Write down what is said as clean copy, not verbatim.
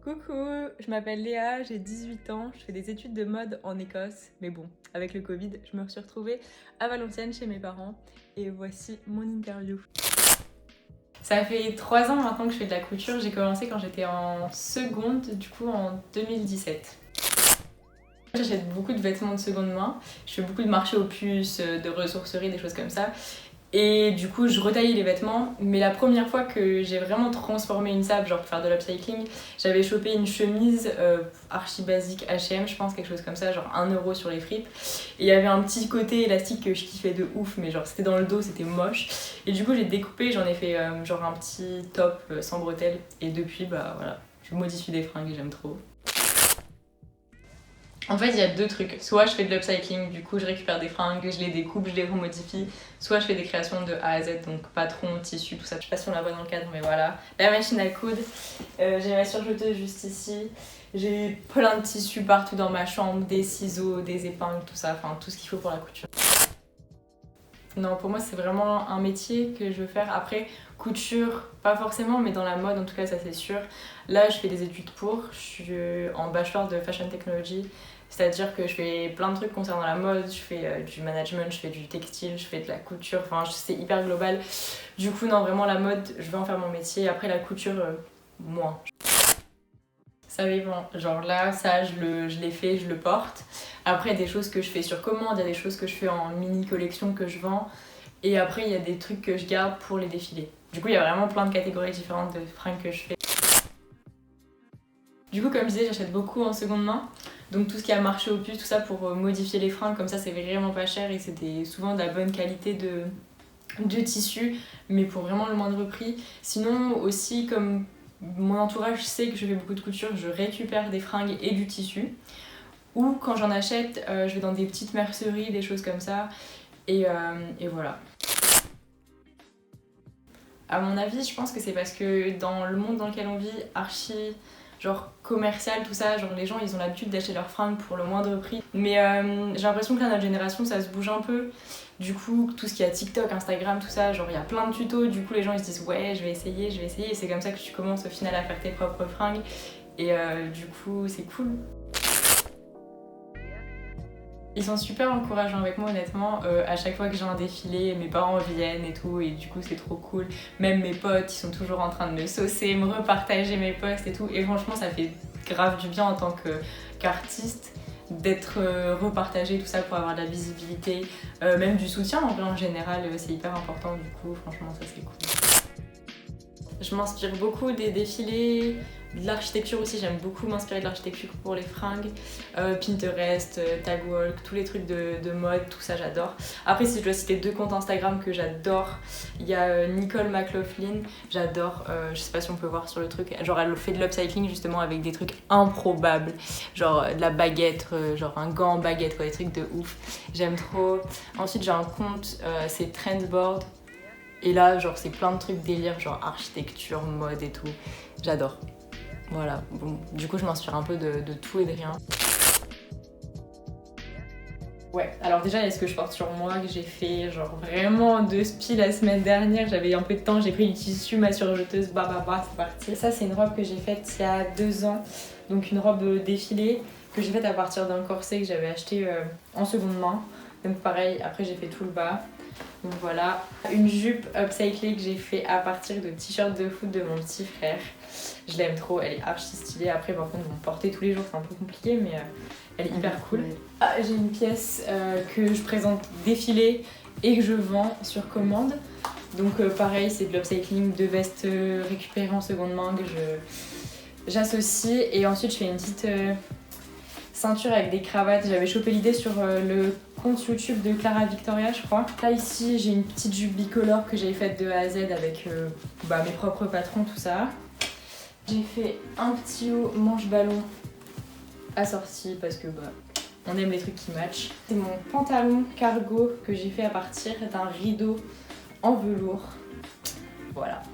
Coucou, je m'appelle Léa, j'ai 18 ans, je fais des études de mode en Écosse, mais bon, avec le Covid, je me suis retrouvée à Valenciennes chez mes parents et voici mon interview. Ça fait 3 ans maintenant que je fais de la couture, j'ai commencé quand j'étais en seconde, du coup en 2017. J'achète beaucoup de vêtements de seconde main, je fais beaucoup de marchés aux puces, de ressourceries, des choses comme ça. Et du coup, je retaillais les vêtements, mais la première fois que j'ai vraiment transformé une sape, genre pour faire de l'upcycling, j'avais chopé une chemise archi basique H&M, je pense, quelque chose comme ça, genre 1 € sur les fripes. Et il y avait un petit côté élastique que je kiffais de ouf, mais genre c'était dans le dos, c'était moche. Et du coup, j'ai découpé, j'en ai fait genre un petit top sans bretelles. Et depuis, bah voilà, je modifie des fringues et j'aime trop. En fait, il y a deux trucs. Soit je fais de l'upcycling, du coup je récupère des fringues, je les découpe, je les remodifie. Soit je fais des créations de A à Z, donc patron, tissu, tout ça. Je sais pas si on la voit dans le cadre, mais voilà. La machine à coudre, j'ai ma surjeteuse juste ici. J'ai plein de tissus partout dans ma chambre, des ciseaux, des épingles, tout ça, enfin tout ce qu'il faut pour la couture. Non, pour moi c'est vraiment un métier que je veux faire. Après, couture, pas forcément, mais dans la mode en tout cas, ça c'est sûr. Là, je fais des études pour, je suis en bachelor de fashion technology. C'est-à-dire que je fais plein de trucs concernant la mode, je fais du management, je fais du textile, je fais de la couture, enfin c'est hyper global. Du coup, non, vraiment la mode, je veux en faire mon métier. Après, la couture, moins. Ça dépend. Genre là, ça, je l'ai fait, je le porte. Après, des choses que je fais sur commande, il y a des choses que je fais en mini collection que je vends. Et après, il y a des trucs que je garde pour les défilés. Du coup, il y a vraiment plein de catégories différentes de fringues que je fais. Du coup, comme je disais, j'achète beaucoup en seconde main. Donc tout ce qui a marché au puces, tout ça pour modifier les fringues, comme ça, c'est vraiment pas cher et c'est souvent de la bonne qualité de tissu, mais pour vraiment le moindre prix. Sinon, aussi, comme mon entourage sait que je fais beaucoup de couture, je récupère des fringues et du tissu. Ou quand j'en achète, je vais dans des petites merceries, des choses comme ça. Et voilà. À mon avis, je pense que c'est parce que dans le monde dans lequel on vit, archi genre commercial, tout ça, genre les gens ils ont l'habitude d'acheter leurs fringues pour le moindre prix. Mais j'ai l'impression que là, notre génération, ça se bouge un peu. Du coup, tout ce qui est TikTok, Instagram, tout ça, genre il y a plein de tutos, du coup les gens ils se disent ouais, je vais essayer, et c'est comme ça que tu commences au final à faire tes propres fringues. Et du coup, c'est cool. Ils sont super encourageants avec moi honnêtement, à chaque fois que j'ai un défilé, mes parents viennent et tout et du coup c'est trop cool. Même mes potes, ils sont toujours en train de me saucer, me repartager mes posts et tout et franchement ça fait grave du bien en tant qu'artiste d'être repartagé tout ça pour avoir de la visibilité, même du soutien en vrai en général, c'est hyper important du coup franchement ça c'est cool. Je m'inspire beaucoup des défilés, de l'architecture aussi, j'aime beaucoup m'inspirer de l'architecture pour les fringues, Pinterest, Tagwalk, tous les trucs de mode, tout ça j'adore. Après si je dois citer 2 comptes Instagram que j'adore, il y a Nicole McLaughlin, j'adore, je sais pas si on peut voir sur le truc, genre elle fait de l'upcycling justement avec des trucs improbables, genre de la baguette, genre un gant en baguette, quoi, des trucs de ouf, j'aime trop. Ensuite j'ai un compte, c'est Trendboard. Et là, genre, c'est plein de trucs délire, genre architecture, mode et tout. J'adore. Voilà. Bon, du coup, je m'inspire un peu de tout et de rien. Ouais, alors déjà, il y a ce que je porte sur moi, que j'ai fait genre vraiment de spi la semaine dernière. J'avais un peu de temps, j'ai pris du tissu, ma surjeteuse, c'est parti. Ça, c'est une robe que j'ai faite il y a 2 ans. Donc une robe défilée que j'ai faite à partir d'un corset que j'avais acheté en seconde main. Donc pareil, après j'ai fait tout le bas. Donc voilà, une jupe upcyclée que j'ai fait à partir de t-shirt de foot de mon petit frère. Je l'aime trop, elle est archi stylée. Après par contre, bon, porter tous les jours c'est un peu compliqué mais elle est hyper cool. Ah, j'ai une pièce que je présente défilée et que je vends sur commande. Donc pareil, c'est de l'upcycling, de vestes récupérées en seconde main que j'associe. Et ensuite je fais une petite ceinture avec des cravates. J'avais chopé l'idée sur le compte YouTube de Clara Victoria, je crois. Là ici, j'ai une petite jupe bicolore que j'ai faite de A à Z avec mes propres patrons, tout ça. J'ai fait un petit haut manche ballon assorti parce que on aime les trucs qui matchent. C'est mon pantalon cargo que j'ai fait à partir d'un rideau en velours. Voilà.